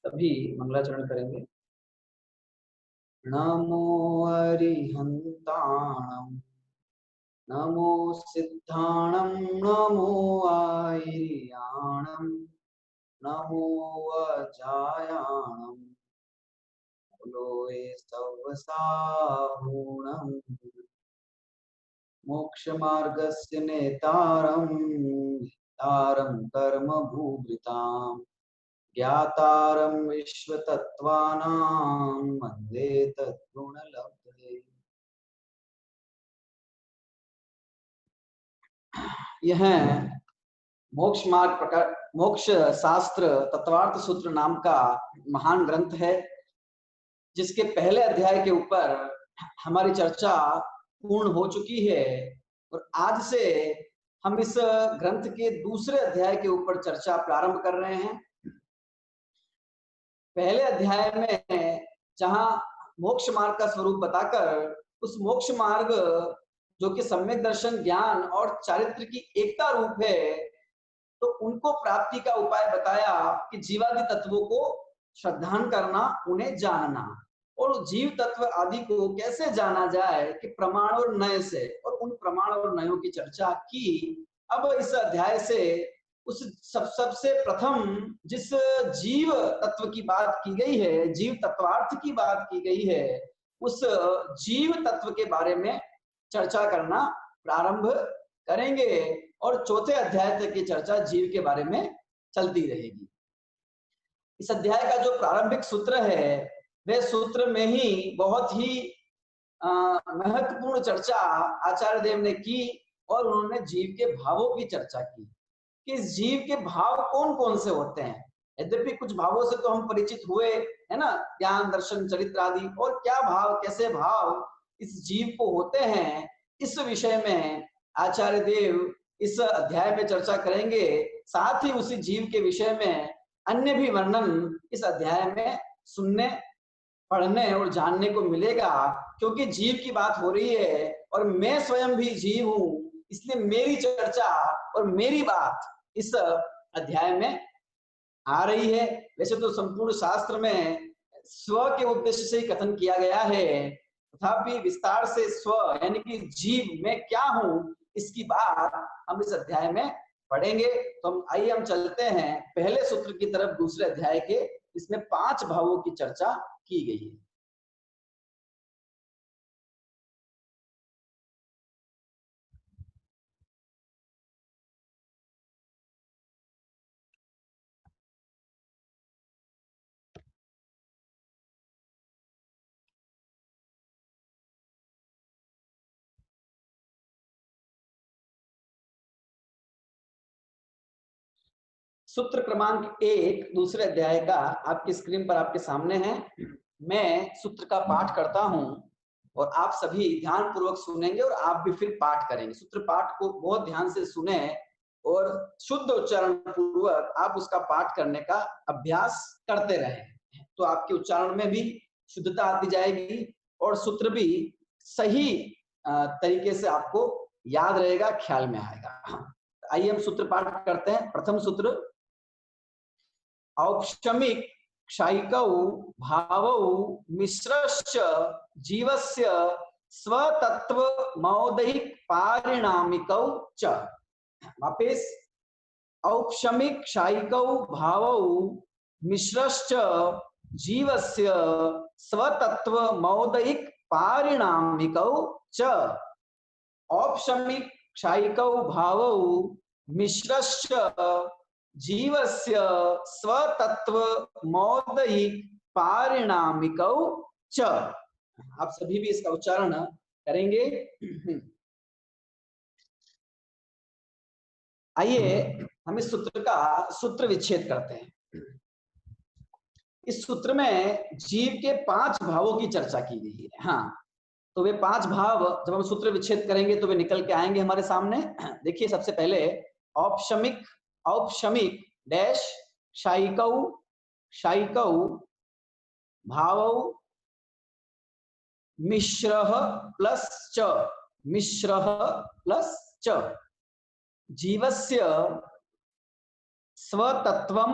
तभी मंगलाचरण करेंगे। नमो अरिहंताणं नमो सिद्धाणं नमो आयर्याणं नमो वज्रायाणं लोये सवसाहुणं मोक्षमार्गस्य नेतारं तारं कर्मभूभृताम् ज्ञातारं विश्वतत्त्वानां वन्दे तद्गुणलब्धये। यह मोक्ष मार्ग प्रकार मोक्ष शास्त्र तत्वार्थ सूत्र नाम का महान ग्रंथ है, जिसके पहले अध्याय के ऊपर हमारी चर्चा पूर्ण हो चुकी है और आज से हम इस ग्रंथ के दूसरे अध्याय के ऊपर चर्चा प्रारंभ कर रहे हैं। पहले अध्याय में जहां मोक्ष मार्ग का स्वरूप बताकर उस मोक्ष मार्ग जो कि सम्यक दर्शन, ज्ञान और चारित्र की एकता रूप है, तो उनको प्राप्ति का उपाय बताया कि जीवादि तत्वों को श्रद्धान करना, उन्हें जानना, और जीव तत्व आदि को कैसे जाना जाए कि प्रमाण और नय से, और उन प्रमाण और नयों की चर्चा की। अब इस अध्याय से उस सबसे प्रथम जिस जीव तत्व की बात की गई है, जीव तत्वार्थ की बात की गई है, उस जीव तत्व के बारे में चर्चा करना प्रारंभ करेंगे और चौथे अध्याय तक की चर्चा जीव के बारे में चलती रहेगी। इस अध्याय का जो प्रारंभिक सूत्र है, वह सूत्र में ही बहुत ही महत्वपूर्ण चर्चा आचार्य देव ने की और उन्होंने जीव के भावों की चर्चा की कि इस जीव के भाव कौन कौन से होते हैं। यद्यपि कुछ भावों से तो हम परिचित हुए है ना, ज्ञान, दर्शन, चरित्र आदि, और क्या भाव, कैसे भाव इस जीव को होते हैं, इस विषय में आचार्य देव इस अध्याय में चर्चा करेंगे। साथ ही उसी जीव के विषय में अन्य भी वर्णन इस अध्याय में सुनने, पढ़ने और जानने को मिलेगा, क्योंकि जीव की बात हो रही है और मैं स्वयं भी जीव हूं, इसलिए मेरी चर्चा और मेरी बात इस अध्याय में आ रही है। वैसे तो संपूर्ण शास्त्र में स्व के उद्देश्य से ही कथन किया गया है, तथापि विस्तार से स्व यानी कि जीव मैं क्या हूं, इसकी बात हम इस अध्याय में पढ़ेंगे। तो हम आइए हम चलते हैं पहले सूत्र की तरफ, दूसरे अध्याय के। इसमें 5 भावों की चर्चा की गई है। सूत्र क्रमांक 1 दूसरे अध्याय का आपकी स्क्रीन पर आपके सामने है। मैं सूत्र का पाठ करता हूं और आप सभी ध्यान पूर्वक सुनेंगे और आप भी फिर पाठ करेंगे। सूत्र पाठ को बहुत ध्यान से सुने और शुद्ध उच्चारण पूर्वक आप उसका पाठ करने का अभ्यास करते रहें, तो आपके उच्चारण में भी शुद्धता आती जाएगी और सूत्र भी सही तरीके से आपको याद रहेगा, ख्याल में आएगा। आइए हम सूत्र पाठ करते हैं। प्रथम सूत्र, औपशमिक क्षयिकौ भावौ मिश्रश्च जीवस्य स्वतत्व मौलिक पारिणामिकौ च। वापिस, औपशमिक क्षयिकौ भावौ मिश्रश्च जीवस्य स्वतत्व मौलिक पारिणामिकौ च। औपशमिक क्षयिकौ भावौ मिश्रश्च जीवस्य स्वतत्व मौलिक पारिणामिकौ च। आप सभी भी इसका उच्चारण करेंगे। आइए हम इस सूत्र का सूत्र विच्छेद करते हैं। इस सूत्र में जीव के 5 भावों की चर्चा की गई है। हाँ, तो वे 5 भाव जब हम सूत्र विच्छेद करेंगे तो वे निकल के आएंगे हमारे सामने। देखिए, सबसे पहले औपशमिक, औपशमिक डैश क्षयिकौ, क्षयिकौ भावौ मिश्रः प्लस च, मिश्रः प्लस च जीवस्य स्वतत्वं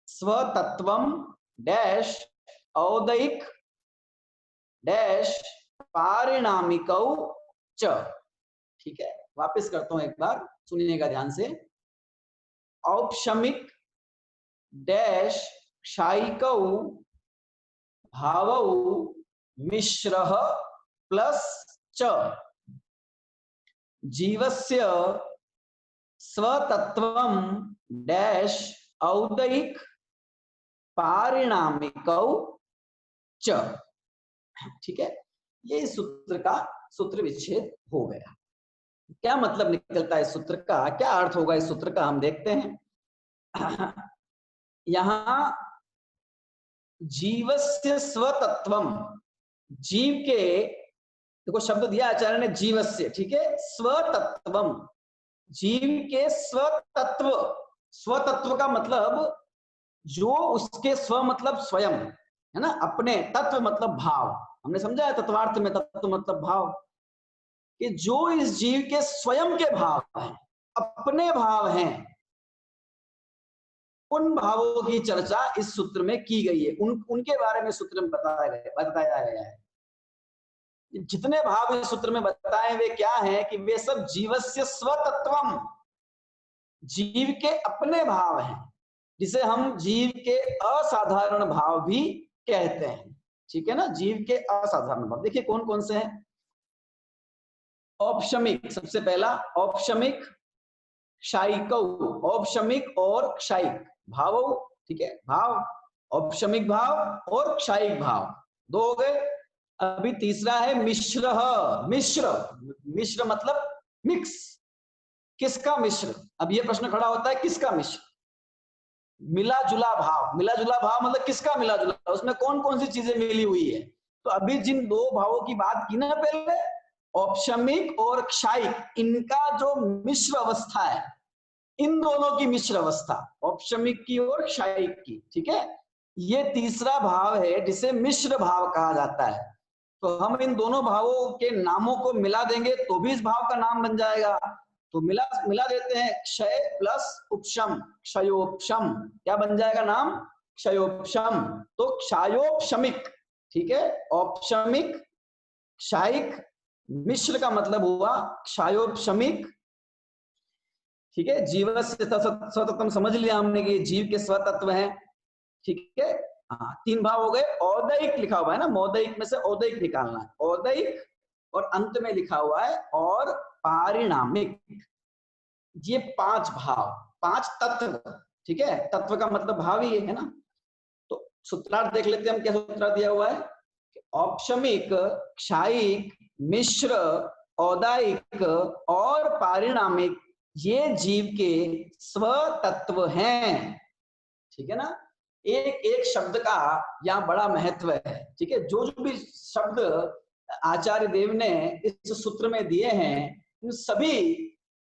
स्वतत्वम डैश औदैक डैश पारिणामिकौ च। ठीक है, वापस करता हूं एक बार, सुनिएगा ध्यान से। औपशमिक डैश क्षायिकौ भावौ मिश्रः प्लस च जीवस्य स्वतत्वम डैश औदैक पारिणामिकौ च। ठीक है, ये इस सूत्र का सूत्र विच्छेद हो गया। क्या मतलब निकलता है इस सूत्र का, क्या अर्थ होगा इस सूत्र का, हम देखते हैं। यहां जीवस्य स्वतत्वम, जीव के, देखो शब्द दिया आचार्य ने जीवस्य, ठीक है, स्वतत्वम, जीव के स्वतत्व, स्वतत्व का मतलब जो उसके स्व मतलब स्वयं है ना, अपने, तत्व मतलब भाव, हमने समझा है तत्वार्थ में तत्व मतलब भाव, कि जो इस जीव के स्वयं के भाव हैं, अपने भाव हैं, उन भावों की चर्चा इस सूत्र में की गई है, उनके बारे में सूत्र में बताया गया है। जितने भाव इस सूत्र में बताए वे क्या है कि वे सब जीवस्य स्वतत्वम, जीव के अपने भाव हैं, जिसे हम जीव के असाधारण भाव भी कहते हैं। ठीक है ना, जीव के असाधारण भाव देखिए कौन कौन से हैं। औपशमिक, सबसे पहला औपशमिक क्षायिकौ, औपशमिक और क्षायिक भाव, ठीक है, भाव, औपशमिक भाव और क्षायिक भाव, दो हो गए। अभी तीसरा है मिश्र, मिश्र, मिश्र मतलब मिक्स, किसका मिश्र, अब ये प्रश्न खड़ा होता है किसका मिश्र, मिला जुला भाव, मिला जुला भाव मतलब किसका मिला जुला, उसमें कौन कौन सी चीजें मिली हुई है। तो अभी जिन दो भावों की बात की ना पहले, औपशमिक और क्षायिक, इनका जो मिश्र अवस्था है, इन दोनों की मिश्र अवस्था, औपशमिक की और क्षायिक की, ठीक है, ये तीसरा भाव है जिसे मिश्र भाव कहा जाता है। तो हम इन दोनों भावों के नामों को मिला देंगे तो भी इस भाव का नाम बन जाएगा। तो मिला मिला देते हैं, क्षय प्लस उपशम, क्षयोपशम, क्या बन जाएगा नाम, क्षयोपशम। तो क्षयोपशमिक, ठीक है, औपशमिक क्षायिक, मिश्र का मतलब हुआ क्षयोपशमिक। ठीक है, जीव से स्वतत्व समझ लिया हमने कि जीव के स्वतत्व हैं। ठीक है, हाँ, तीन भाव हो गए। औदैक लिखा हुआ है ना, मौदैक में से औदैक निकालना है, औदैक, और अंत में लिखा हुआ है और पारिणामिक, ये पांच भाव, पांच तत्व। ठीक है, तत्व का मतलब भाव ही है ना। तो सूत्रार्थ देख लेते हैं हम, क्या सूत्रार्थ दिया हुआ है, औपशमिक क्षायिक मिश्र औदायिक और पारिणामिक ये जीव के स्वतत्व हैं। ठीक है ना, एक एक शब्द का यहाँ बड़ा महत्व है। ठीक है, जो जो भी शब्द आचार्य देव ने इस सूत्र में दिए हैं, उन सभी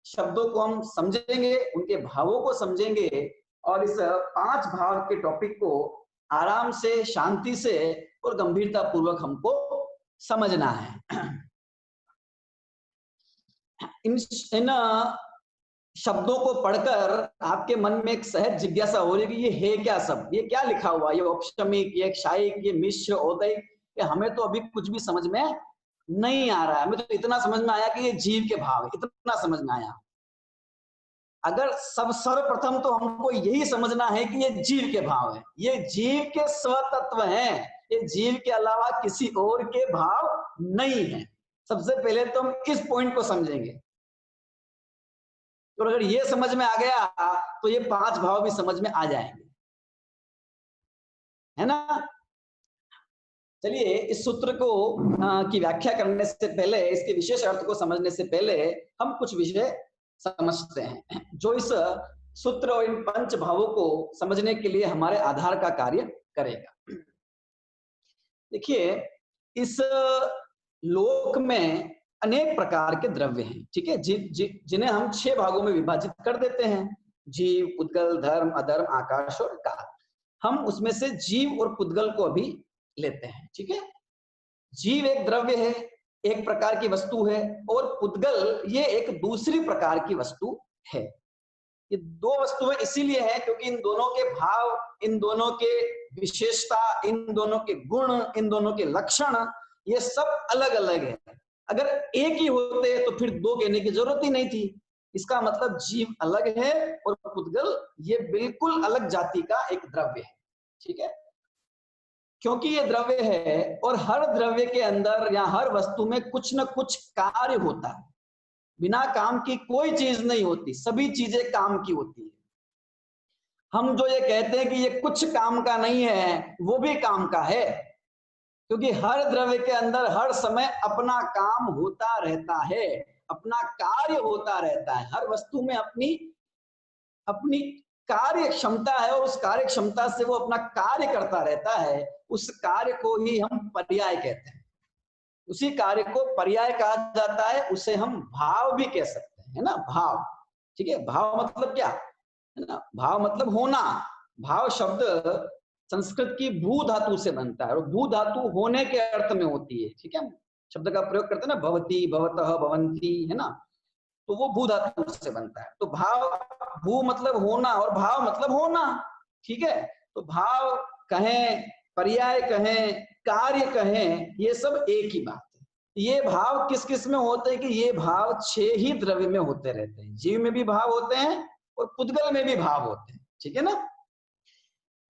शब्दों को हम समझेंगे, उनके भावों को समझेंगे, और इस पांच भाव के टॉपिक को आराम से, शांति से और गंभीरता पूर्वक हमको समझना है। इन शब्दों को पढ़कर आपके मन में एक सहज जिज्ञासा हो रही है कि ये है क्या सब, ये क्या लिखा हुआ, ये औपशमिक, ये क्षायिक, ये मिश्र, औदैक, ये हमें तो अभी कुछ भी समझ में नहीं आ रहा है। हमें तो इतना समझ में आया कि ये जीव के भाव, इतना समझ में आया। अगर सब सर्वप्रथम तो हमको यही समझना है कि ये जीव के भाव है, ये जीव के स्वतत्व हैं, ये जीव के अलावा किसी और के भाव नहीं है। सबसे पहले तो हम इस पॉइंट को समझेंगे, तो अगर ये समझ में आ गया तो ये पांच भाव भी समझ में आ जाएंगे, है ना। चलिए, इस सूत्र को की व्याख्या करने से पहले, इसके विशेष अर्थ को समझने से पहले हम कुछ विषय समझते हैं जो इस सूत्र और इन पंच भावों को समझने के लिए हमारे आधार का कार्य करेगा। देखिए, इस लोक में अनेक प्रकार के द्रव्य हैं, ठीक है, जिन्हें हम 6 भागों में विभाजित कर देते हैं, जीव, पुद्गल, धर्म, अधर्म, आकाश और काल। हम उसमें से जीव और पुद्गल को अभी लेते हैं। ठीक है, जीव एक द्रव्य है, एक प्रकार की वस्तु है, और पुद्गल ये एक दूसरी प्रकार की वस्तु है। ये दो वस्तुएं इसीलिए हैं क्योंकि इन दोनों के भाव, इन दोनों के विशेषता, इन दोनों के गुण, इन दोनों के लक्षण, ये सब अलग अलग है। अगर एक ही होते तो फिर दो कहने की जरूरत ही नहीं थी। इसका मतलब जीव अलग है और पुद्गल ये बिल्कुल अलग जाति का एक द्रव्य है। ठीक है, क्योंकि ये द्रव्य है और हर द्रव्य के अंदर या हर वस्तु में कुछ न कुछ कार्य होता है। बिना काम की कोई चीज नहीं होती, सभी चीजें काम की होती है। हम जो ये कहते हैं कि ये कुछ काम का नहीं है, वो भी काम का है, क्योंकि हर द्रव्य के अंदर हर समय अपना काम होता रहता है, अपना कार्य होता रहता है। हर वस्तु में अपनी अपनी कार्य क्षमता है और उस कार्य क्षमता से वो अपना कार्य करता रहता है। उस कार्य को ही हम पर्याय कहते हैं, उसी कार्य को पर्याय कहा जाता है। उसे हम भाव भी कह सकते हैं, है ना, भाव। ठीक है, भाव मतलब क्या है ना, भाव मतलब होना। भाव शब्द संस्कृत की भू धातु से बनता है और भू धातु होने के अर्थ में होती है। ठीक है, शब्द का प्रयोग करते हैं ना, भवती, भवतः, भवंती, है ना, तो वो भू धातु से बनता है। तो भाव, भू मतलब होना और भाव मतलब होना। ठीक है, तो भाव कहें, पर्याय कहें, कार्य कहें, ये सब एक ही बात है। ये भाव किस किस में होते हैं कि ये भाव 6 ही द्रव्य में होते रहते हैं। जीव में भी भाव होते हैं और पुद्गल में भी भाव होते हैं। ठीक है ना।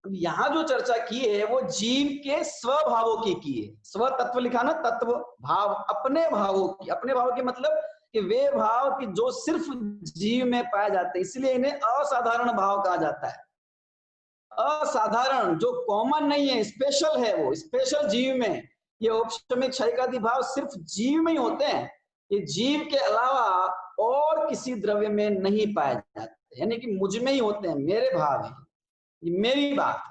अब यहाँ जो चर्चा की है वो जीव के स्वभावों की है। स्व तत्व लिखा ना, तत्व, भाव, अपने भावों की। अपने भाव के मतलब कि वे भाव कि जो सिर्फ जीव में पाए जाते हैं, इसलिए इन्हें असाधारण भाव कहा जाता है। असाधारण, जो कॉमन नहीं है, स्पेशल है, वो स्पेशल जीव में। ये औपशमिक क्षयिकादि भाव सिर्फ जीव में ही होते हैं, ये जीव के अलावा और किसी द्रव्य में नहीं पाए जाते, यानी कि मुझ में ही होते हैं, मेरे भाव है, ये मेरी बात।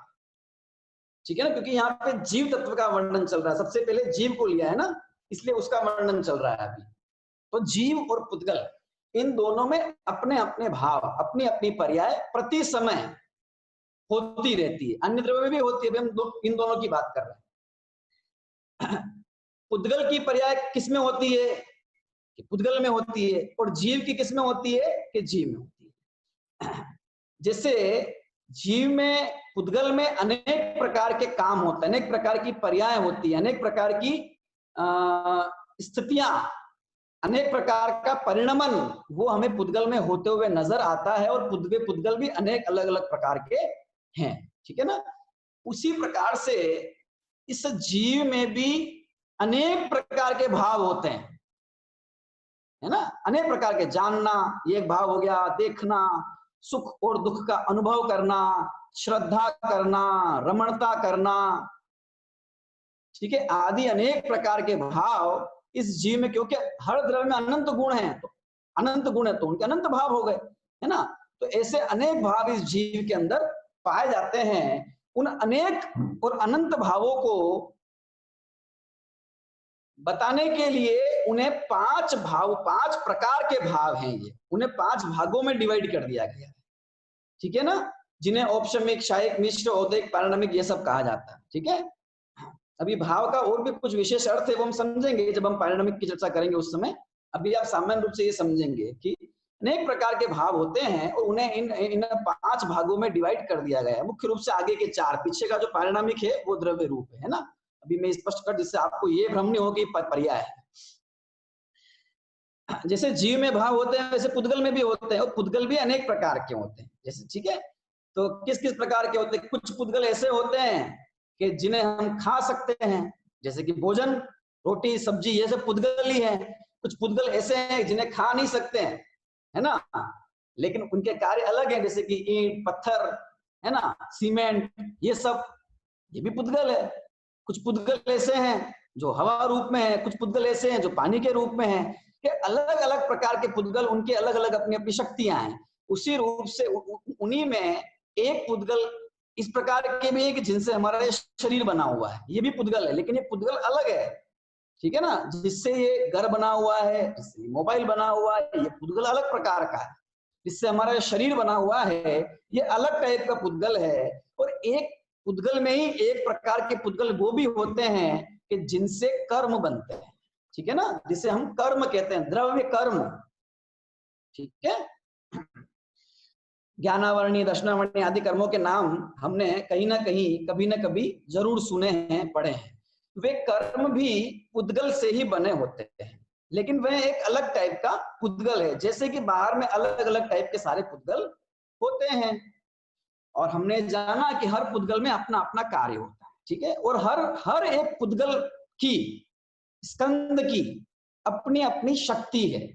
ठीक है ना, क्योंकि यहाँ पे जीव तत्व का वर्णन चल रहा है, सबसे पहले जीव को लिया है ना, इसलिए उसका वर्णन चल रहा है अभी। तो जीव और पुद्गल, इन दोनों में अपने अपने भाव, अपनी अपनी पर्याय प्रति समय होती रहती है। अन्य द्रव्य में भी होती है, हम इन दोनों की बात कर रहे हैं। पुद्गल की पर्याय किसमें होती है कि पुद्गल में होती है, और जीव की किसमें होती है कि जीव में होती है। जैसे जीव में, पुद्गल में अनेक प्रकार के काम होते हैं, अनेक प्रकार की पर्याय होती है, अनेक प्रकार की स्थितियां, अनेक प्रकार का परिणमन वो हमें पुद्गल में होते हुए नजर आता है। और पुद्गल भी अनेक अलग अलग प्रकार के हैं। ठीक है ना। उसी प्रकार से इस जीव में भी अनेक प्रकार के भाव होते हैं, है ना, अनेक प्रकार के। जानना ये एक भाव हो गया, देखना, सुख और दुख का अनुभव करना, श्रद्धा करना, रमणता करना, ठीक है, आदि अनेक प्रकार के भाव इस जीव में, क्योंकि हर द्रव्य में अनंत गुण है, तो अनंत गुण है तो उनके अनंत भाव हो गए, है ना। तो ऐसे अनेक भाव इस जीव के अंदर पाए जाते हैं। उन अनेक और अनंत भावों को बताने के लिए उन्हें 5 भाव, 5 प्रकार के भाव हैं, ये उन्हें 5 भागों में डिवाइड कर दिया गया है। ठीक है ना, जिन्हें औपशमिक, क्षयिक, मिश्र, औदिक, पारिणामिक ये सब कहा जाता है। ठीक है, अभी भाव का और भी कुछ विशेष अर्थ है, वो हम समझेंगे जब हम पारिणामिक की चर्चा करेंगे उस समय। अभी आप सामान्य रूप से ये समझेंगे कि अनेक प्रकार के भाव होते हैं और उन्हें इन 5 भागों में डिवाइड कर दिया गया है। मुख्य रूप से आगे के 4, पीछे का जो पारिणामिक है वो द्रव्य रूप है ना। अभी मैं स्पष्ट कर, जिससे आपको ये भ्रम नहीं हो कि पर्याय है। जैसे जीव में भाव होते हैं वैसे पुद्गल में भी होते हैं, और पुद्गल भी अनेक प्रकार के होते हैं। जैसे, ठीक है, तो किस किस प्रकार के होते हैं? कुछ पुद्गल ऐसे होते हैं कि जिन्हें हम खा सकते हैं, जैसे कि भोजन, रोटी, सब्जी, ये सब पुद्गल ही है। कुछ पुद्गल ऐसे हैं जिन्हें खा नहीं सकते हैं, है ना, लेकिन उनके कार्य अलग है, जैसे कि ईंट, पत्थर, है ना, सीमेंट, ये सब, ये भी पुद्गल है। कुछ पुद्गल ऐसे हैं जो हवा रूप में है, कुछ पुद्गल ऐसे हैं जो पानी के रूप में है। कि अलग अलग प्रकार के पुद्गल, उनके अलग अलग अपनी अपनी शक्तियां हैं। उसी रूप से उन्हीं में एक पुद्गल इस प्रकार के भी है कि जिनसे हमारा शरीर बना हुआ है, ये भी पुद्गल है, लेकिन ये पुद्गल अलग है। ठीक है ना, जिससे ये घर बना हुआ है, जिससे मोबाइल बना हुआ है, ये पुद्गल अलग प्रकार का है। जिससे हमारा शरीर बना हुआ है, ये अलग टाइप का पुद्गल है। और एक पुद्गल में ही एक प्रकार के पुद्गल वो भी होते हैं कि जिनसे कर्म बनते हैं। ठीक है ना, जिसे हम कर्म कहते हैं, द्रव्य कर्म। ठीक है, ज्ञानावर्णी, दर्शनावर्णी आदि कर्मों के नाम हमने कहीं ना कहीं कभी ना कभी जरूर सुने हैं, पढ़े हैं। वे कर्म भी पुद्गल से ही बने होते हैं, लेकिन वह एक अलग टाइप का पुद्गल है। जैसे कि बाहर में अलग अलग टाइप के सारे पुद्गल होते हैं, और हमने जाना कि हर पुद्गल में अपना अपना कार्य होता है, ठीक है। और हर हर एक पुद्गल की, स्कंद की अपनी अपनी शक्ति है,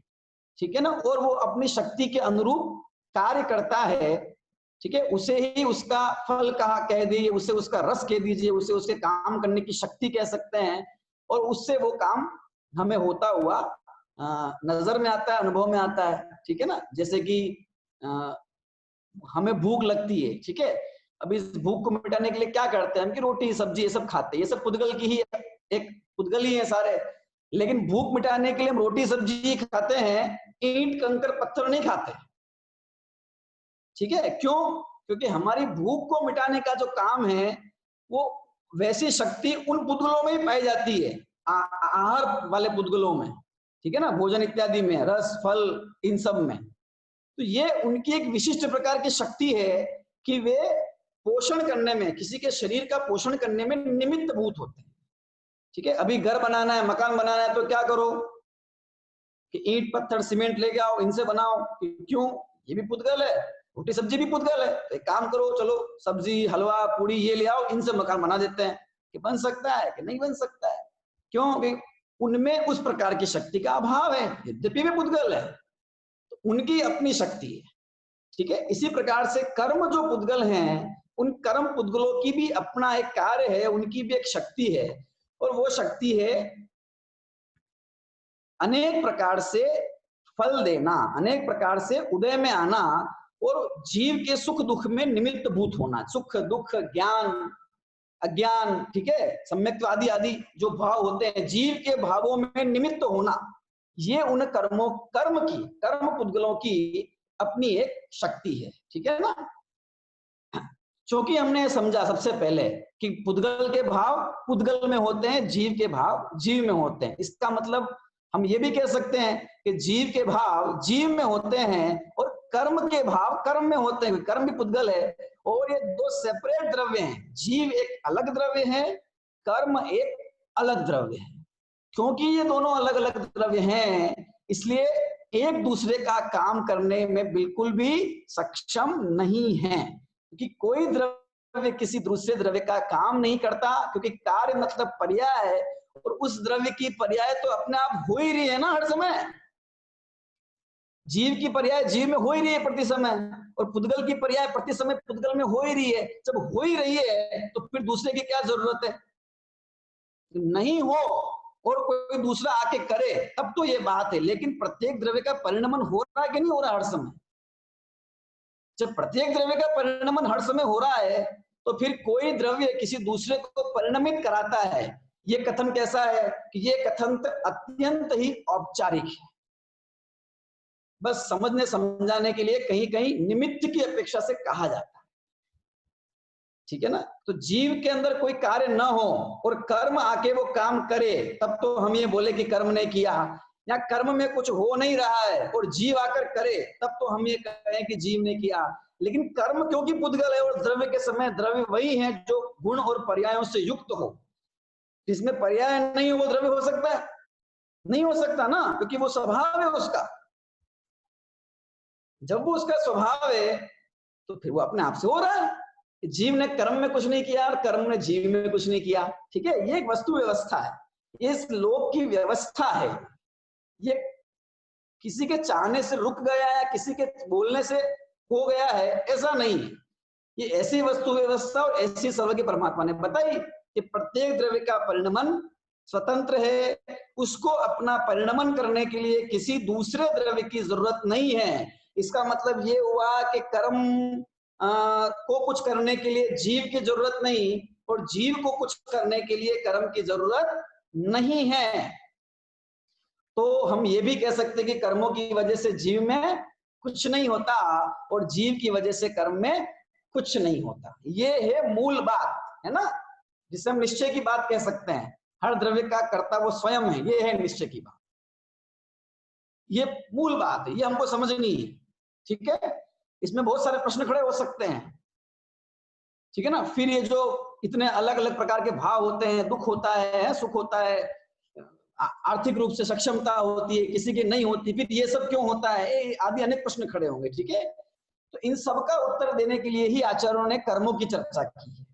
ठीक है ना। और वो अपनी शक्ति के अनुरूप कार्य करता है, ठीक है। उसे ही उसका फल कहा कह दीजिए, उसे उसका रस कह दीजिए, उसे उसके काम करने की शक्ति कह सकते हैं। और उससे वो काम हमें होता हुआ नजर में आता है, अनुभव में आता है, ठीक है ना। जैसे कि हमें भूख लगती है, ठीक है। अब इस भूख को मिटाने के लिए क्या करते हैं हम, कि रोटी सब्जी ये सब खाते हैं, ये सब पुद्गल की ही एक पुद्गल ही है सारे। लेकिन भूख मिटाने के लिए हम रोटी सब्जी खाते हैं, ईंट कंकर पत्थर नहीं खाते, ठीक है। क्यों? क्योंकि हमारी भूख को मिटाने का जो काम है वो वैसी शक्ति उन पुद्गलों में ही पाई जाती है, आहार वाले पुद्गलों में, ठीक है ना, भोजन इत्यादि में, रस फल इन सब में। तो ये उनकी एक विशिष्ट प्रकार की शक्ति है कि वे पोषण करने में, किसी के शरीर का पोषण करने में निमित्त भूत होते हैं, ठीक है। अभी घर बनाना है, मकान बनाना है, तो क्या करो कि ईंट पत्थर सीमेंट लेके आओ, इनसे बनाओ। क्यों? ये भी पुद्गल है, रोटी सब्जी भी पुद्गल है। तो एक काम करो, चलो सब्जी हलवा पूड़ी ये ले आओ, इनसे मकान बना देते हैं। कि बन सकता है कि नहीं बन सकता है? क्यों? उनमें उस प्रकार की शक्ति का अभाव है, यद्यपि वे पुद्गल है, तो उनकी अपनी शक्ति है, ठीक है। इसी प्रकार से कर्म जो पुद्गल हैं, उन कर्म पुद्गलों की भी अपना एक कार्य है, उनकी भी एक शक्ति है। और वो शक्ति है अनेक प्रकार से फल देना, अनेक प्रकार से उदय में आना, और जीव के सुख दुख में निमित्त भूत होना। सुख दुख ज्ञान अज्ञान, ठीक है, सम्यक्त्व आदि आदि जो भाव होते हैं, जीव के भावों में निमित्त होना, ये उन कर्म पुद्गलों की अपनी एक शक्ति है, ठीक है ना। क्योंकि हमने समझा सबसे पहले कि पुद्गल के भाव पुद्गल में होते हैं, जीव के भाव जीव में होते हैं। इसका मतलब हम ये भी कह सकते हैं कि जीव के भाव जीव में होते हैं और कर्म के भाव कर्म में होते हैं। कर्म भी पुद्गल है, और ये दो सेपरेट द्रव्य हैं। जीव एक अलग द्रव्य है, कर्म एक अलग द्रव्य है। क्योंकि ये दोनों अलग अलग द्रव्य हैं, इसलिए एक दूसरे का काम करने में बिल्कुल भी सक्षम नहीं है। क्योंकि कोई द्रव्य किसी दूसरे द्रव्य का काम नहीं करता, क्योंकि कार्य मतलब पर्याय है, और उस द्रव्य की पर्याय तो अपने आप हो ही रही है ना हर समय। जीव की पर्याय जीव में हो ही रही है प्रति समय, और पुद्गल की पर्याय प्रति समय पुद्गल में हो ही रही है। जब हो ही रही है तो फिर दूसरे की क्या जरूरत है? नहीं हो और कोई दूसरा आके करे तब तो ये बात है। लेकिन प्रत्येक द्रव्य का परिणमन हो रहा है कि नहीं हो रहा हर समय? जब प्रत्येक द्रव्य का परिणमन हर समय हो रहा है, तो फिर कोई द्रव्य किसी दूसरे को परिणमित कराता है। ये कथन कैसा है कि ये कथन अत्यंत ही औपचारिक है, बस समझने समझाने के लिए कहीं कहीं निमित्त की अपेक्षा से कहा जाता है, ठीक है ना। तो जीव के अंदर कोई कार्य न हो और कर्म आके वो काम करे, तब तो हम ये बोले कि कर्म ने किया। या कर्म में कुछ हो नहीं रहा है और जीव आकर करे, तब तो हम ये कहें कि जीव ने किया। लेकिन कर्म क्योंकि पुद्गल है और द्रव्य के समय द्रव्य वही है जो गुण और पर्यायों से युक्त हो। जिसमें पर्याय नहीं हो वो द्रव्य हो सकता है? नहीं हो सकता ना, क्योंकि वो स्वभाव है उसका। जब वो उसका स्वभाव है तो फिर वो अपने आप से हो रहा है। जीव ने कर्म में कुछ नहीं किया और कर्म ने जीव में कुछ नहीं किया, ठीक है। ये एक वस्तु व्यवस्था है, इस लोक की व्यवस्था है। ये किसी के चाहने से रुक गया है, किसी के बोलने से हो गया है, ऐसा नहीं है। ये ऐसी वस्तु व्यवस्था और ऐसी सर्वज्ञ परमात्मा ने बताई कि प्रत्येक द्रव्य का परिणमन स्वतंत्र है, उसको अपना परिणमन करने के लिए किसी दूसरे द्रव्य की जरूरत नहीं है। इसका मतलब ये हुआ कि कर्म को कुछ करने के लिए जीव की जरूरत नहीं, और जीव को कुछ करने के लिए कर्म की जरूरत नहीं है। तो हम ये भी कह सकते हैं कि कर्मों की वजह से जीव में कुछ नहीं होता और जीव की वजह से कर्म में कुछ नहीं होता। ये है मूल बात, है ना, जिसे हम निश्चय की बात कह सकते हैं। हर द्रव्य का कर्ता वो स्वयं है, ये है निश्चय की बात। ये मूल बात है, ये हमको समझनी है, ठीक है। इसमें बहुत सारे प्रश्न खड़े हो सकते हैं, ठीक है ना। फिर ये जो इतने अलग अलग प्रकार के भाव होते हैं, दुख होता है, सुख होता है, आर्थिक रूप से सक्षमता होती है, किसी की नहीं होती, फिर ये सब क्यों होता है, आदि अनेक प्रश्न खड़े होंगे, ठीक है। तो इन सब का उत्तर देने के लिए ही आचार्यों ने कर्मों की चर्चा की है।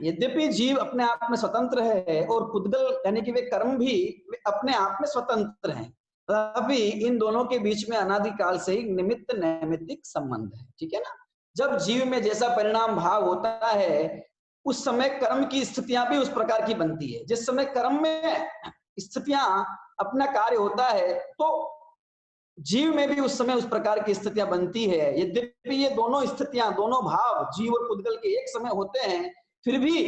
यद्यपि जीव अपने आप में स्वतंत्र है और पुद्गल यानी कि वे कर्म भी वे अपने आप में स्वतंत्र हैं, तभी इन दोनों के बीच में अनादिकाल से ही निमित्त नैमित्तिक संबंध है, ठीक है ना। जब जीव में जैसा परिणाम भाव होता है, उस समय कर्म की स्थितियां भी उस प्रकार की बनती है। जिस समय कर्म में स्थितियां अपना कार्य होता है, तो जीव में भी उस समय उस प्रकार की स्थितियां बनती है। यद्यपि ये दोनों स्थितियां, दोनों भाव जीव और पुद्गल के एक समय होते हैं, फिर भी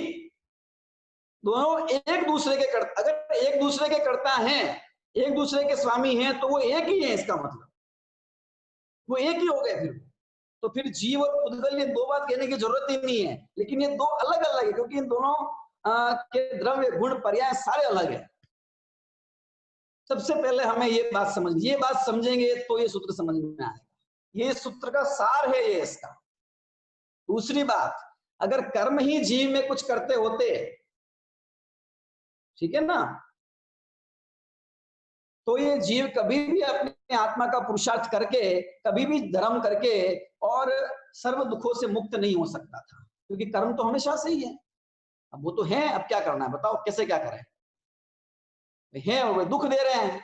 दोनों एक दूसरे के अगर एक दूसरे के कर्ता हैं, एक दूसरे के स्वामी हैं, तो वो एक ही है, इसका मतलब वो एक ही हो गए। तो फिर जीव और पुद्गल, ये दो बात कहने की जरूरत ही नहीं है, लेकिन ये दो अलग अलग है, क्योंकि इन दोनों के द्रव्य गुण पर्याय सारे अलग है। सबसे पहले हमें ये बात समझेंगे तो ये सूत्र समझ में आएगा। ये सूत्र का सार है ये इसका। दूसरी बात, अगर कर्म ही जीव में कुछ करते होते, ठीक है ना, तो ये जीव कभी भी अपने आत्मा का पुरुषार्थ करके, कभी भी धर्म करके और सर्व दुखों से मुक्त नहीं हो सकता था, क्योंकि कर्म तो हमेशा से ही है। अब वो तो है, अब क्या करना है बताओ, कैसे क्या करें, है और वे दुख दे रहे हैं,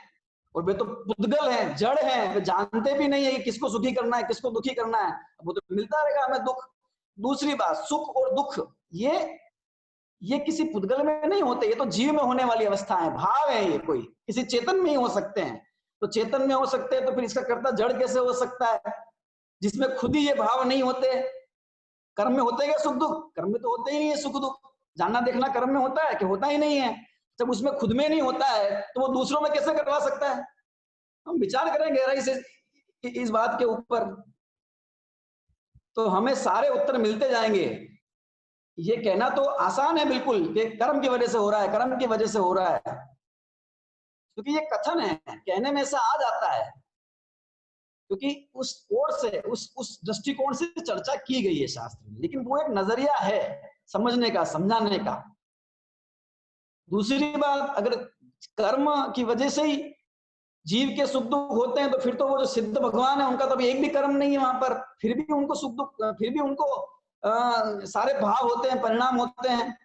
और वे तो पुद्गल हैं, जड़ हैं, वे जानते भी नहीं है कि किसको सुखी करना है, किसको दुखी करना है, वो तो मिलता रहेगा हमें दुख। दूसरी बात, सुख और दुख ये किसी पुद्गल में नहीं होते, ये तो जीव में होने वाली अवस्था है, भाव है, ये कोई किसी चेतन में ही हो सकते हैं। तो चेतन में हो सकते हैं, तो फिर इसका कर्ता जड़ कैसे हो सकता है, जिसमें खुद ही ये भाव नहीं होते। कर्म में होते क्या सुख दुख, कर्म में तो होते ही नहीं है सुख दुख। जानना देखना कर्म में होता है कि होता ही नहीं है। जब उसमें खुद में नहीं होता है, तो वो दूसरों में कैसे करवा सकता है। हम विचार करें गहराई से इस बात के ऊपर, तो हमें सारे उत्तर मिलते जाएंगे। ये कहना तो आसान है बिल्कुल कि कर्म की वजह से हो रहा है, कर्म की वजह से हो रहा है, क्योंकि ये कथन है, कहने में ऐसा आ जाता है, क्योंकि उस ओर से, उस दृष्टिकोण से चर्चा की गई है शास्त्र में, लेकिन वो एक नजरिया है समझने का, समझाने का। दूसरी बात, अगर कर्म की वजह से ही जीव के सुख दुख होते हैं, तो फिर तो वो जो सिद्ध भगवान है, उनका तो एक भी कर्म नहीं है वहां पर, फिर भी उनको सुख दुख, फिर भी उनको सारे भाव होते हैं, परिणाम होते हैं।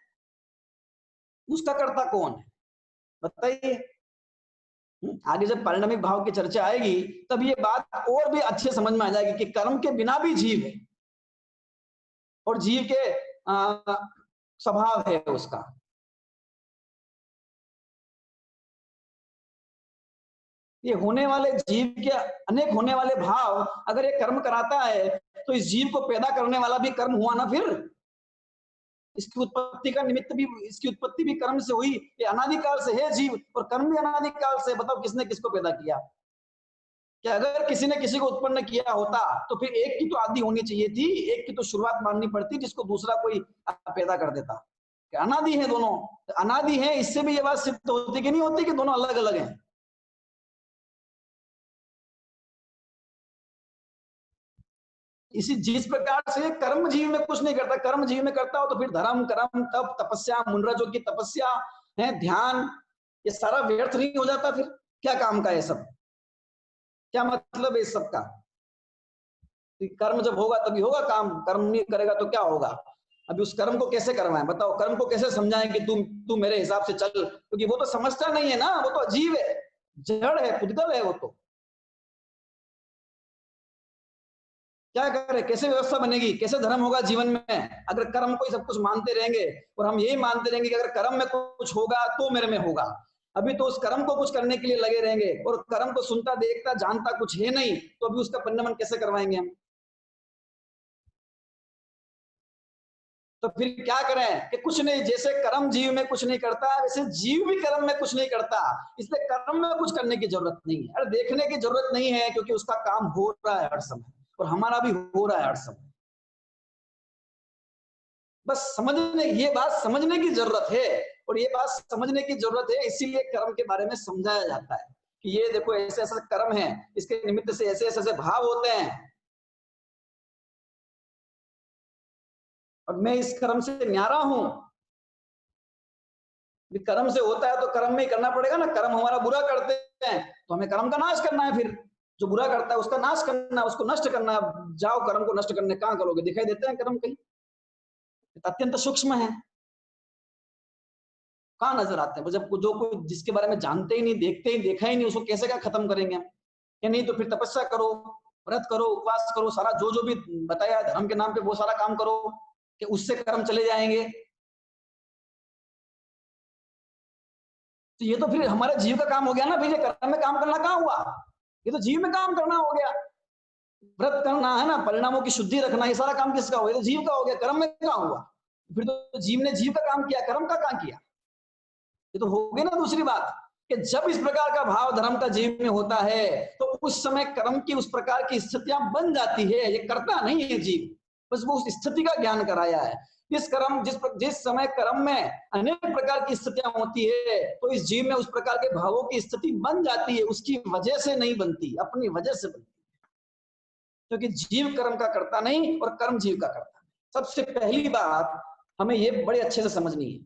उसका कर्ता कौन है बताइए। आगे जब परिणामिक भाव की चर्चा आएगी, तब ये बात और भी अच्छे समझ में आ जाएगी कि कर्म के बिना भी जीव है, और जीव के स्वभाव है उसका। ये होने वाले जीव के अनेक होने वाले भाव, अगर ये कर्म कराता है, तो इस जीव को पैदा करने वाला भी कर्म हुआ ना। फिर इसकी उत्पत्ति का निमित्त भी, इसकी उत्पत्ति भी कर्म से हुई। ये अनादिकाल से है जीव, और कर्म भी अनादिकाल से। बताओ किसने किसको पैदा किया। कि अगर किसी ने किसी को उत्पन्न किया होता, तो फिर एक की तो आदि होनी चाहिए थी, एक की तो शुरुआत माननी पड़ती, जिसको दूसरा कोई पैदा कर देता। कि अनादि है दोनों, अनादि है, इससे भी ये बात सिद्ध होती कि नहीं होती कि दोनों अलग अलग हैं। इसी जिस प्रकार से कर्म जीव में कुछ नहीं करता, कर्म जीव में करता हो, तो फिर धर्म, कर्म, तप, तपस्या, मुंडराजों की तपस्या है, ध्यान, ये सारा व्यर्थ नहीं हो जाता। फिर क्या काम का है सब, क्या मतलब है इस सब का। कर्म जब होगा तभी होगा काम, कर्म नहीं करेगा तो क्या होगा। अभी उस कर्म को कैसे करवाएं बताओ, कर्म को कैसे समझाएं कि तू मेरे हिसाब से चल, क्योंकि वो तो समझता नहीं है ना, वो तो अजीब है, जड़ है, पुद्गल है वो तो। क्या करे, कैसे व्यवस्था बनेगी, कैसे धर्म होगा जीवन में, अगर कर्म को ही सब कुछ मानते रहेंगे, और हम यही मानते रहेंगे कि अगर कर्म में कुछ होगा तो मेरे में होगा। अभी तो उस कर्म को कुछ करने के लिए लगे रहेंगे, और कर्म को सुनता देखता जानता कुछ है नहीं, तो अभी उसका परिणमन कैसे करवाएंगे हम। तो फिर क्या करें कि कुछ नहीं, जैसे कर्म जीव में कुछ नहीं करता, वैसे जीव भी कर्म में कुछ नहीं करता, इसलिए कर्म में कुछ करने की जरूरत नहीं है। अरे देखने की जरूरत नहीं है, क्योंकि उसका काम हो रहा है हर समय, और हमारा भी हो रहा है हर समय। बस समझने, ये बात समझने की जरूरत है, और ये बात समझने की जरूरत है, इसीलिए कर्म के बारे में समझाया जाता है कि ये देखो ऐसे ऐसे कर्म है, इसके निमित्त से ऐसे ऐसे भाव होते हैं। और मैं इस कर्म से न्यारा हूं। कर्म से होता है तो कर्म में ही करना पड़ेगा ना। कर्म हमारा बुरा करते हैं तो हमें कर्म का नाश करना है, फिर जो बुरा करता है उसका नाश करना है, उसको नष्ट करना है। जाओ कर्म को नष्ट करने, कहां करोगे? दिखाई देते हैं कर्म कहीं? अत्यंत सूक्ष्म है, कहां नजर आते हैं? जब जो कोई जिसके बारे में जानते ही नहीं, देखते ही देखा ही नहीं, उसको कैसे क्या खत्म करेंगे हम? या नहीं तो फिर तपस्या करो, व्रत करो, उपवास करो, सारा जो जो भी बताया धर्म के नाम पे वो सारा काम करो कि उससे कर्म चले जाएंगे। तो ये तो फिर हमारे जीव का काम हो गया ना। फिर ये कर्म में काम करना कहां हुआ? ये तो जीव में काम करना हो गया। व्रत करना है ना, परिणामों की शुद्धि रखना, ये सारा काम किसका हुआ? ये तो जीव का हो गया। कर्म में कहां हुआ? फिर तो जीव ने जीव का काम किया, कर्म का कहां किया? ये तो हो गई ना दूसरी बात कि जब इस प्रकार का भाव धर्म का जीव में होता है तो उस समय कर्म की उस प्रकार की स्थितियां बन जाती है। ये करता नहीं है जीव, बस वो उस स्थिति का ज्ञान कराया है। जिस समय कर्म में अनेक प्रकार की स्थितियां होती है तो इस जीव में उस प्रकार के भावों की स्थिति बन जाती है। उसकी वजह से नहीं बनती, अपनी वजह से बनती, क्योंकि जीव कर्म का करता नहीं और कर्म जीव का करता नहीं। सबसे पहली बात हमें ये बड़े अच्छे से समझनी है,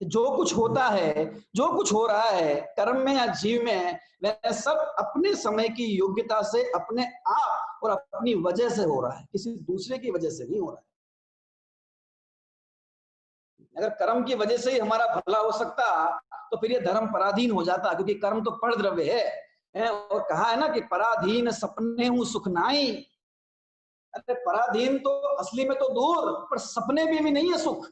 जो कुछ होता है, जो कुछ हो रहा है कर्म में या जीव में, वह सब अपने समय की योग्यता से, अपने आप और अपनी वजह से हो रहा है, किसी दूसरे की वजह से नहीं हो रहा है। अगर कर्म की वजह से ही हमारा भला हो सकता तो फिर ये धर्म पराधीन हो जाता, क्योंकि कर्म तो पर द्रव्य है। और कहा है ना कि पराधीन सपने हूं सुख नाई। अरे पराधीन तो असली में तो दूर, पर सपने में भी नहीं है सुख।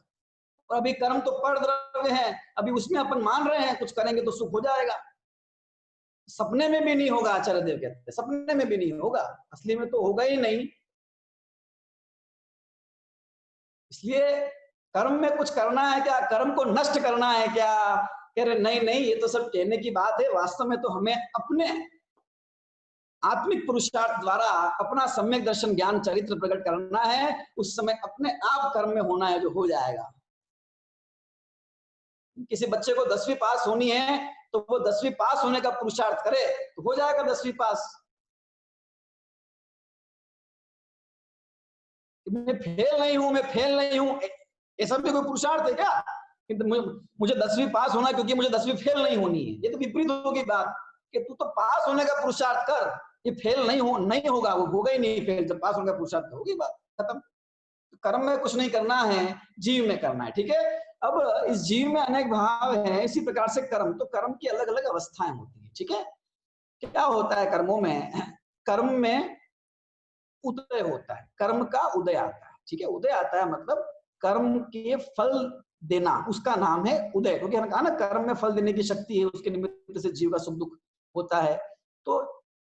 और अभी कर्म तो पर द्रव्य है, अभी उसमें अपन मान रहे हैं कुछ करेंगे तो सुख हो जाएगा। सपने में भी नहीं होगा, आचार्य देव कहते हैं, सपने में भी नहीं होगा, असली में तो होगा ही नहीं। इसलिए कर्म में कुछ करना है क्या? कर्म को नष्ट करना है क्या? कह रहे नहीं नहीं, ये तो सब कहने की बात है। वास्तव में तो हमें अपने आत्मिक पुरुषार्थ द्वारा अपना सम्यक दर्शन ज्ञान चरित्र प्रकट करना है। उस समय अपने आप कर्म में होना है, जो हो जाएगा। किसी बच्चे को 10वीं पास होनी है तो वो 10वीं पास होने का पुरुषार्थ करे तो हो जाएगा 10वीं पास। मैं फेल नहीं हूं, मैं फेल नहीं हूं, ऐसा भी कोई पुरुषार्थ है क्या? कि मुझे 10वीं पास होना क्योंकि मुझे 10वीं फेल नहीं होनी है? ये तो विपरीत होगी बात कि तू तो पास होने का पुरुषार्थ कर, ये फेल नहीं होगा, वो होगा ही नहीं फेल। जब पास होने का पुरुषार्थ होगी, बात खत्म। कर्म में कुछ नहीं करना है, जीव में करना है। ठीक है, अब इस जीव में अनेक भाव है, इसी प्रकार से कर्म, तो कर्म की अलग अलग अवस्थाएं होती है। ठीक है, क्या होता है कर्मों में? कर्म में उदय होता है, कर्म का उदय आता है। ठीक है, उदय आता है मतलब कर्म के फल देना, उसका नाम है उदय। क्योंकि हमने कहा ना कर्म में फल देने की शक्ति है, उसके निमित्त से जीव का सुख दुख होता है। तो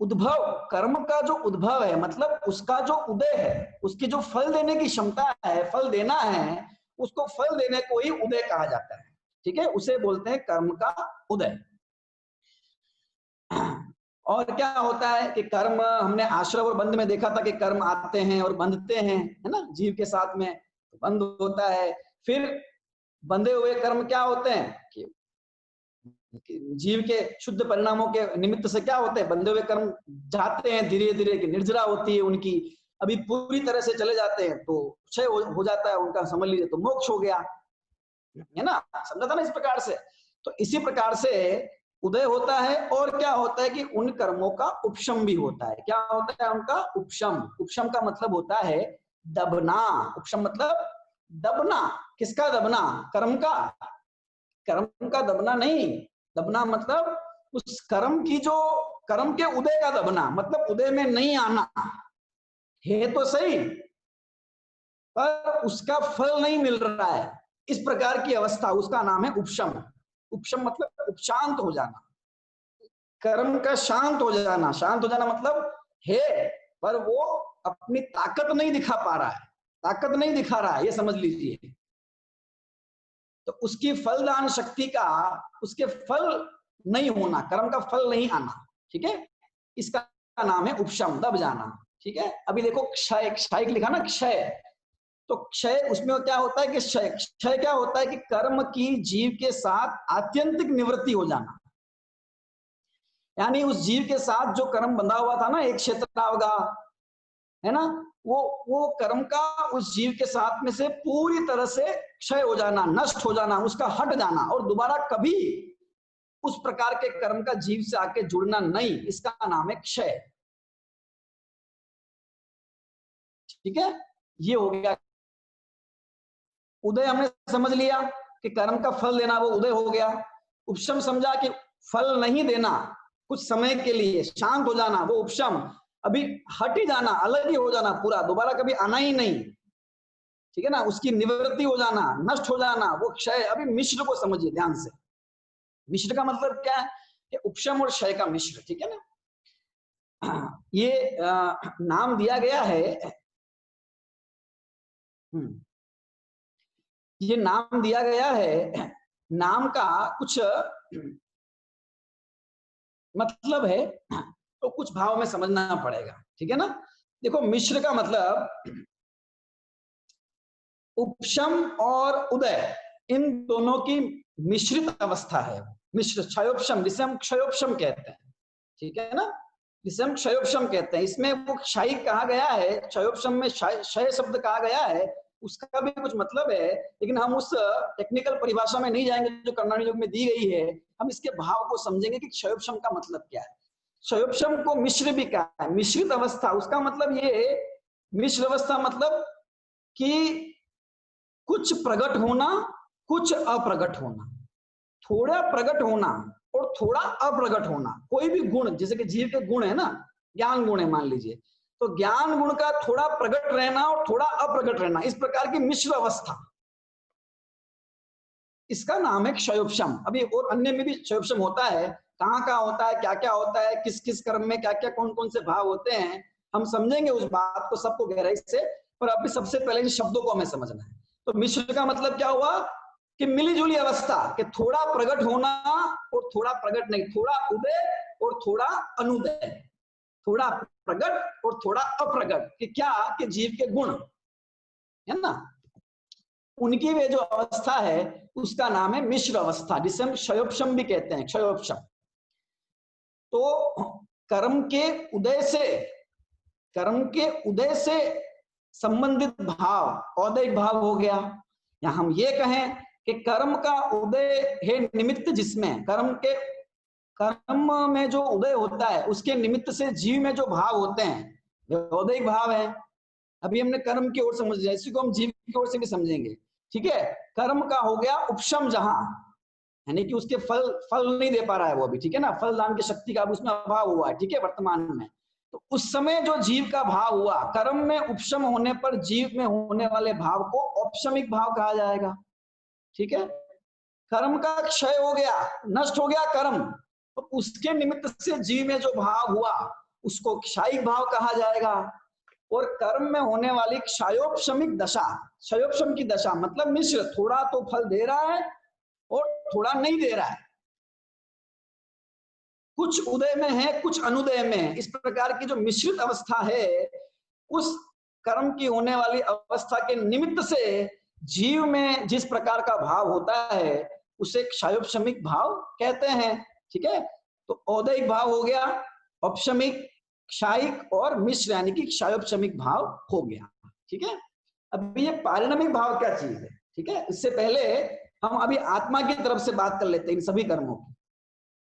उद्भव, कर्म का जो उद्भव है मतलब उसका जो उदय है, उसकी जो फल देने की क्षमता है, फल देना है, उसको फल देने को ही उदय कहा जाता है। ठीक है, उसे बोलते हैं कर्म का उदय। और क्या होता है कि कर्म, हमने आश्रव और बंध में देखा था कि कर्म आते हैं और बंधते हैं, है ना, जीव के साथ में बंध होता है। फिर बंधे हुए कर्म क्या होते हैं कि जीव के शुद्ध परिणामों के निमित्त से क्या होते हैं? बंधे हुए कर्म जाते हैं धीरे धीरे, की निर्जरा होती है उनकी, अभी पूरी तरह से चले जाते हैं तो क्षय हो जाता है उनका, समझ लीजिए तो मोक्ष हो गया, है ना, समझा था ना इस प्रकार से। तो इसी प्रकार से उदय होता है। और क्या होता है कि उन कर्मों का उपशम भी होता है। क्या होता है उनका उपशम? उपशम का मतलब होता है दबना। उपशम मतलब दबना। किसका दबना? कर्म का। कर्म का दबना नहीं, दबना मतलब उस कर्म की जो, कर्म के उदय का दबना, मतलब उदय में नहीं आना है तो सही, पर उसका फल नहीं मिल रहा है, इस प्रकार की अवस्था, उसका नाम है उपशम। उपशम मतलब उपशांत हो जाना, कर्म का शांत हो जाना। शांत हो जाना मतलब है, पर वो अपनी ताकत नहीं दिखा पा रहा है, ताकत नहीं दिखा रहा है, ये समझ लीजिए। तो उसकी फलदान शक्ति का, उसके फल नहीं होना, कर्म का फल नहीं आना। ठीक है, इसका नाम है उपशम, दब जाना। ठीक है, अभी देखो क्षय, क्षय लिखा ना, क्षय। तो क्षय, उसमें क्या होता है कि क्षय, क्षय क्या होता है कि कर्म की जीव के साथ आत्यंतिक निवृत्ति हो जाना। यानी उस जीव के साथ जो कर्म बंधा हुआ था ना, एक क्षेत्र अवगा, है ना, वो कर्म का उस जीव के साथ में से पूरी तरह से क्षय हो जाना, नष्ट हो जाना, उसका हट जाना और दोबारा कभी उस प्रकार के कर्म का जीव से आके जुड़ना नहीं, इसका नाम है क्षय। ठीक है, ये हो गया उदय। हमने समझ लिया कि कर्म का फल देना वो उदय हो गया। उपशम समझा कि फल नहीं देना, कुछ समय के लिए शांत हो जाना, वो उपशम। अभी हट ही जाना, अलग ही हो जाना पूरा, दोबारा कभी आना ही नहीं, ठीक है ना, उसकी निवृत्ति हो जाना, नष्ट हो जाना, वो क्षय। अभी मिश्र को समझिए ध्यान से। मिश्र का मतलब क्या है कि उपशम और क्षय का मिश्र, ठीक है ना। ये नाम दिया गया है, ये नाम दिया गया है, नाम का कुछ मतलब है तो कुछ भाव में समझना पड़ेगा, ठीक है ना। देखो, मिश्र का मतलब उपशम और उदय, इन दोनों की मिश्रित अवस्था है। मिश्र क्षयोपशम, जिसे हम क्षयोपशम कहते हैं, ठीक है ना, जिसे हम क्षयोपशम कहते हैं। इसमें वो क्षय कहा गया है, क्षयोपशम में क्षय शब्द कहा गया है, उसका भी कुछ मतलब है, लेकिन हम उस टेक्निकल परिभाषा में नहीं जाएंगे जो कर्णाणी योग में दी गई है। हम इसके भाव को समझेंगे कि क्षयोपशम का मतलब क्या है। क्षयोपशम को मिश्र भी कहा है, मिश्रित अवस्था। उसका मतलब ये, मिश्र अवस्था मतलब कि कुछ प्रकट होना, कुछ अप्रकट होना, थोड़ा प्रकट होना और थोड़ा अप्रकट होना। कोई भी गुण, जैसे कि जीव के गुण है ना, ज्ञान गुण है मान लीजिए, तो ज्ञान गुण का थोड़ा प्रकट रहना और थोड़ा अप्रकट रहना, इस प्रकार की मिश्र अवस्था, इसका नाम है क्षयोपशम। अभी और अन्य में भी क्षयोपशम होता है, कहाँ कहाँ होता है, क्या क्या होता है, किस किस कर्म में क्या क्या कौन कौन से भाव होते हैं, हम समझेंगे उस बात को सबको गहराई से। पर अभी सबसे पहले इन शब्दों को हमें समझना है। तो मिश्र का मतलब क्या हुआ कि मिलीजुली अवस्था, कि थोड़ा प्रकट होना और थोड़ा प्रकट नहीं, थोड़ा उदय और थोड़ा अनुदय, थोड़ा प्रकट और थोड़ा अप्रकट, कि क्या, कि जीव के गुण है ना, उनकी वे जो अवस्था है उसका नाम है मिश्र अवस्था, जिसे हम क्षयोपशम भी कहते हैं, क्षयोपशम। तो कर्म के उदय से, कर्म के उदय से संबंधित भाव औदैहिक भाव हो गया। या हम ये कहें कि कर्म का उदय है निमित्त, जिसमें कर्म में जो उदय होता है उसके निमित्त से जीव में जो भाव होते हैं औदैहिक भाव है। अभी हमने कर्म की ओर समझ लिया, इसी को हम जीव की ओर से भी समझेंगे, ठीक है। कर्म का हो गया उपशम, जहां यानी कि उसके फल नहीं दे पा रहा है वो अभी, ठीक है ना, फल दान की शक्ति का उसमें अभाव हुआ है, ठीक है, वर्तमान में। तो उस समय जो जीव का भाव हुआ, कर्म में उपशम होने पर जीव में होने वाले भाव को औपशमिक भाव कहा जाएगा, ठीक है। कर्म का क्षय हो गया, नष्ट हो गया कर्म, तो उसके निमित्त से जीव में जो भाव हुआ उसको क्षयिक भाव कहा जाएगा। और कर्म में होने वाली क्षयोपशमिक दशा, क्षयोपशम की दशा मतलब मिश्र, थोड़ा तो फल दे रहा है और थोड़ा नहीं दे रहा है, कुछ उदय में है कुछ अनुदय में है, इस प्रकार की जो मिश्रित अवस्था है, उस कर्म की होने वाली अवस्था के निमित्त से जीव में जिस प्रकार का भाव होता है उसे क्षयोपशमिक भाव कहते हैं, ठीक है। तो औदैहिक भाव हो गया, औपशमिक, क्षायिक और मिश्र यानी कि क्षयोपशमिक भाव हो गया, ठीक है। अब ये पारिणामिक भाव क्या चीज है, ठीक है, इससे पहले हम अभी आत्मा की तरफ से बात कर लेते हैं इन सभी कर्मों की,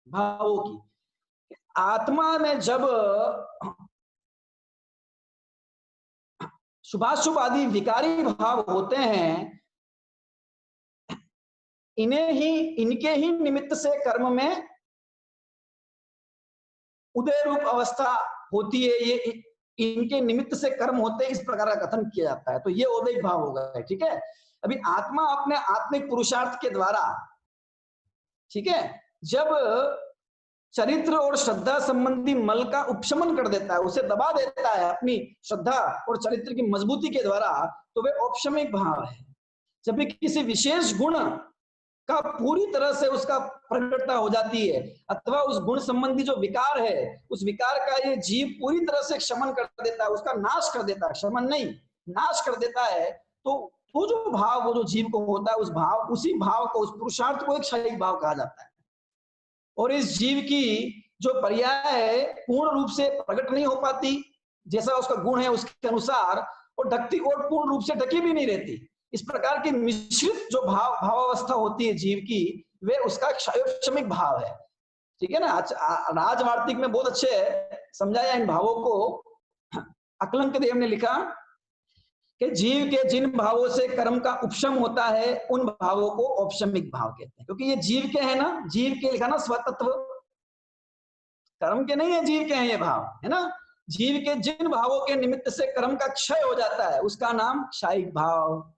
भावों की। आत्मा में जब शुभाशुभ आदि विकारी भाव होते हैं, इनके ही निमित्त से कर्म में उदय रूप अवस्था होती है, ये इनके निमित्त से कर्म होते हैं, इस प्रकार का कथन किया जाता है। तो ये औदैहिक भाव होगा, ठीक है। अभी आत्मा अपने आत्मिक पुरुषार्थ के द्वारा, ठीक है, जब चरित्र और श्रद्धा संबंधी मल का उपशमन कर देता है, उसे दबा देता है अपनी श्रद्धा और चरित्र की मजबूती के द्वारा, तो वे औपशमिक भाव है। जब भी किसी विशेष गुण का पूरी तरह से उसका प्रकटता हो जाती है, अथवा उस गुण संबंधी जो विकार है उस विकार का ये जीव पूरी तरह से क्षमन कर देता है, उसका नाश कर देता है, क्षमन नहीं नाश कर देता है, तो वो जो भाव, वो जो जीव को होता है, उस भाव, उसी भाव को, उस पुरुषार्थ को एक क्षयिक भाव कहा जाता है। और इस जीव की जो पर्याय है पूर्ण रूप से प्रकट नहीं हो पाती, जैसा उसका गुण है उसके अनुसार वो ढकती और पूर्ण रूप से ढकी भी नहीं रहती। इस प्रकार की मिश्रित जो भावावस्था होती है जीव की, वे उसका क्षयोपशमिक भाव है। ठीक है ना। राजवार्तिक में बहुत अच्छे समझाया इन भावों को। अकलंक देव ने लिखा कि जीव के जिन भावों से कर्म का उपशम होता है उन भावों को औपशमिक भाव कहते हैं, क्योंकि ये जीव के हैं ना, जीव के लिखा ना स्वतत्व, कर्म के नहीं है, जीव के हैं ये भाव, है ना। जीव के जिन भावों के निमित्त से कर्म का क्षय हो जाता है उसका नाम क्षयिक भाव।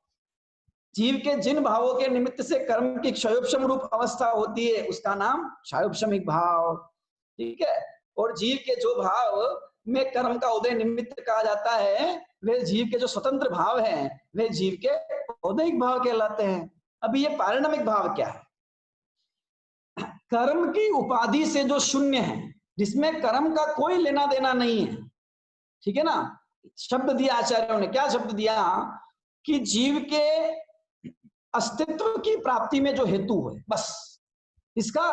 जीव के जिन भावों के निमित्त से कर्म की क्षयोपशम रूप अवस्था होती है उसका नाम क्षयोपशमिक भाव। ठीक है। और जीव के जो भाव में कर्म का उदय निमित्त कहा जाता है, वे जीव के जो स्वतंत्र भाव हैं वे जीव के औदैहिक भाव कहलाते हैं। अभी ये पारिणामिक भाव क्या है? कर्म की उपाधि से जो शून्य है, जिसमें कर्म का कोई लेना देना नहीं है। ठीक है ना। शब्द दिया आचार्यों ने, क्या शब्द दिया कि जीव के अस्तित्व की प्राप्ति में जो हेतु है, बस इसका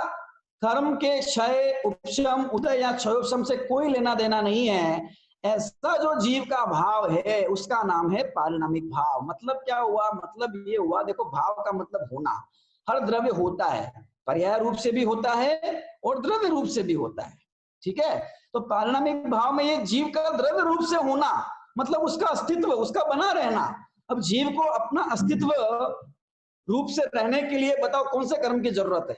कर्म के क्षय उपशम उदय या क्षयोपशम से कोई लेना देना नहीं है, ऐसा जो जीव का भाव है उसका नाम है पारिणामिक भाव। मतलब क्या हुआ? मतलब ये हुआ, देखो भाव का मतलब होना। हर द्रव्य होता है, पर्याय रूप से भी होता है और द्रव्य रूप से भी होता है। ठीक है। तो पारिणामिक भाव में ये जीव का द्रव्य रूप से होना मतलब उसका अस्तित्व, उसका बना रहना। अब जीव को अपना अस्तित्व रूप से रहने के लिए बताओ कौन से कर्म की जरूरत है?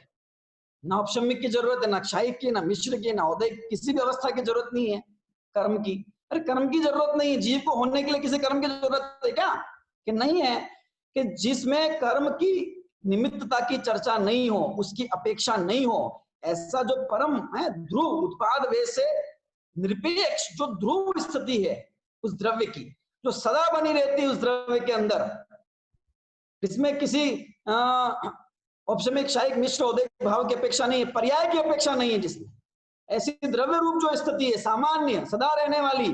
ना औपशमिक की जरूरत है, ना क्षयिक की, ना मिश्र की, ना औदैहिक, किसी भी अवस्था की जरूरत नहीं है कर्म की। अरे कर्म की जरूरत नहीं है जीव को होने के लिए, किसी कर्म की जरूरत है क्या? कि नहीं है। कि जिसमें कर्म की निमित्तता की चर्चा नहीं हो, उसकी अपेक्षा नहीं हो, ऐसा जो परम है ध्रुव उत्पाद वे से निरपेक्ष जो ध्रुव स्थिति है उस द्रव्य की, जो सदा बनी रहती है उस द्रव्य के अंदर, जिसमें किसी औपशमिक क्षयिक मिश्र औदैहिक भाव की अपेक्षा नहीं है, पर्याय की अपेक्षा नहीं है, जिसमें ऐसी द्रव्य रूप जो स्थिति है सामान्य सदा रहने वाली,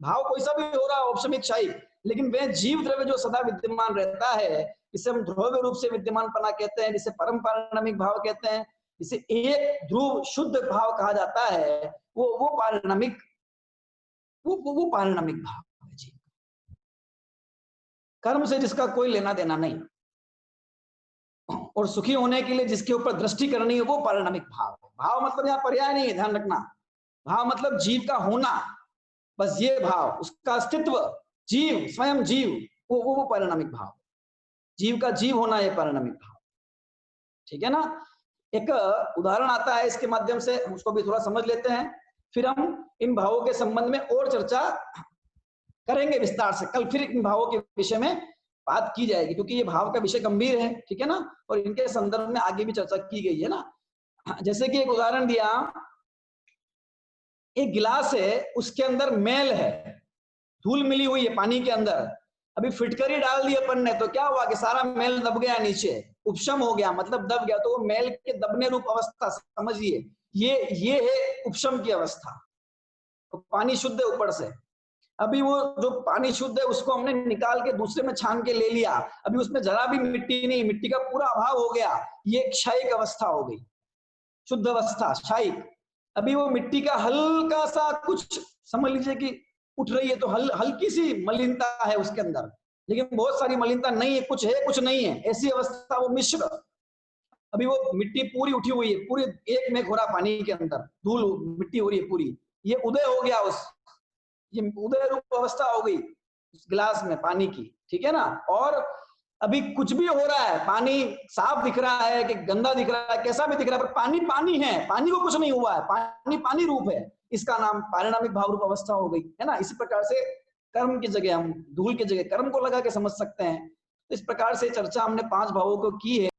भाव कोई सा भी हो रहा है औपशमिक क्षयिक, लेकिन वह जीव द्रव्य जो सदा विद्यमान रहता है, जिसे हम ध्रुव रूप से विद्यमान पना कहते हैं, जिसे परम पारिणामिक भाव कहते हैं, जिसे एक ध्रुव शुद्ध भाव कहा जाता है, वो पारिणामिक, वो पारिणामिक भाव है जीव। कर्म से जिसका कोई लेना देना नहीं और सुखी होने के लिए जिसके ऊपर दृष्टि करनी है वो पारिणामिक भाव है। भाव मतलब यहाँ पर्याय नहीं है, ध्यान रखना। भाव मतलब जीव का होना, बस ये भाव, उसका अस्तित्व, जीव स्वयं जीव, वो पारिणामिक भाव। जीव का जीव होना ये पारिणामिक भाव। ठीक है ना। एक उदाहरण आता है, इसके माध्यम से उसको भी थोड़ा समझ लेते हैं, फिर हम इन भावों के संबंध में और चर्चा करेंगे विस्तार से। कल फिर इन भावों के विषय में बात की जाएगी, क्योंकि ये भाव का विषय गंभीर है। ठीक है ना। और इनके संदर्भ में आगे भी चर्चा की गई है ना। जैसे कि एक उदाहरण दिया, एक गिलास है, उसके अंदर मैल है, धूल मिली हुई है पानी के अंदर। अभी फिटकरी डाल दी अपन ने तो क्या हुआ कि सारा मैल दब गया नीचे, उपशम हो गया, मतलब दब गया। तो वो मैल के दबने रूप अवस्था समझिए, ये है उपशम की अवस्था। तो पानी शुद्ध है ऊपर से। अभी वो जो पानी शुद्ध है उसको हमने निकाल के दूसरे में छान के ले लिया, अभी उसमें जरा भी मिट्टी नहीं, मिट्टी का पूरा अभाव हो गया, ये क्षयिक अवस्था हो गई, शुद्ध अवस्था क्षयिक। अभी वो मिट्टी का हल्का सा कुछ समझ लीजिए कि उठ रही है, तो हल्की सी मलिनता है उसके अंदर, लेकिन बहुत सारी मलिनता नहीं है, कुछ है कुछ नहीं है, ऐसी अवस्था वो मिश्र। अभी वो मिट्टी पूरी उठी हुई है, पूरी एक मेघ हो रहा पानी के अंदर, धूल मिट्टी हो रही है पूरी, ये उदय हो गया, ये उदय रूप अवस्था हो गई उस गिलास में पानी की। ठीक है ना। और अभी कुछ भी हो रहा है, पानी साफ दिख रहा है कि गंदा दिख रहा है, कैसा भी दिख रहा है, पर पानी पानी है, पानी को कुछ नहीं हुआ है, पानी पानी रूप है, इसका नाम पारिणामिक भाव रूप अवस्था हो गई, है ना। इसी प्रकार से कर्म की जगह हम धूल की जगह कर्म को लगा के समझ सकते हैं। तो इस प्रकार से चर्चा हमने 5 भावों को की है।